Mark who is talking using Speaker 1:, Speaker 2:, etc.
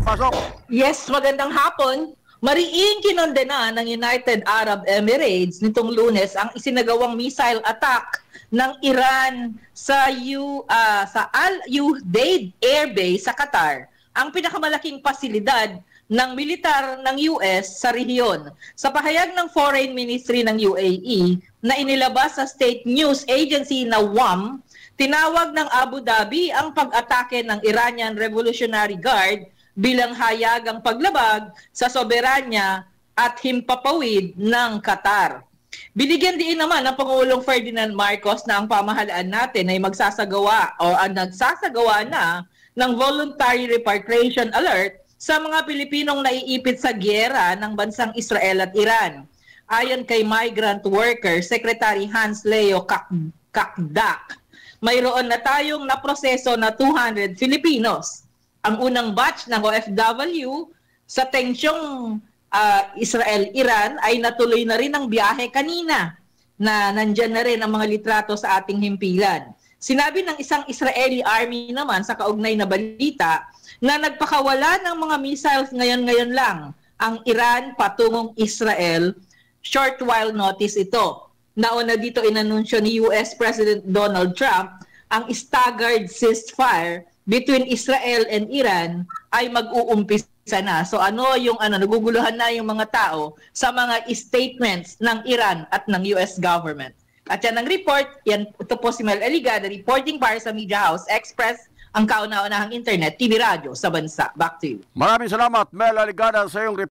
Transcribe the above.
Speaker 1: pasok.
Speaker 2: Yes, magandang hapon. Mariing kinondena ng United Arab Emirates nitong Lunes ang isinagawang missile attack ng Iran sa Al Udeid Air Base sa Qatar, ang pinakamalaking pasilidad ng militar ng US sa rehiyon. Sa pahayag ng Foreign Ministry ng UAE na inilabas sa State News Agency na WAM, tinawag ng Abu Dhabi ang pag-atake ng Iranian Revolutionary Guard bilang hayagang paglabag sa soberanya at himpapawid ng Qatar. Binigyan din naman ng Pangulong Ferdinand Marcos na ang pamahalaan natin ay magsasagawa o nagsasagawa na ng voluntary repatriation alert sa mga Pilipinong naiipit sa giyera ng bansang Israel at Iran. Ayon kay Migrant Worker Secretary Hans Leo Kakdak, mayroon na tayong naproseso na 200 Filipinos. Ang unang batch ng OFW sa tensyong Israel-Iran ay natuloy na rin ang biyahe kanina na nandyan na rin ang mga litrato sa ating himpilan. Sinabi ng isang Israeli army naman sa kaugnay na balita na nagpakawala ng mga missiles ngayon lang ang Iran patungong Israel. Short while notice ito. Nauna dito inanunsyo ni US President Donald Trump ang staggered ceasefire between Israel and Iran ay mag-uumpisa na. So naguguluhan na yung mga tao sa mga statements ng Iran at ng US government. At yan ang report, ito po si Mel Aligada reporting para sa Media House Express, ang kauna-unahang internet, TV radyo sa bansa. Back to you.
Speaker 1: Maraming salamat, Mel Aligada, sa iyong report.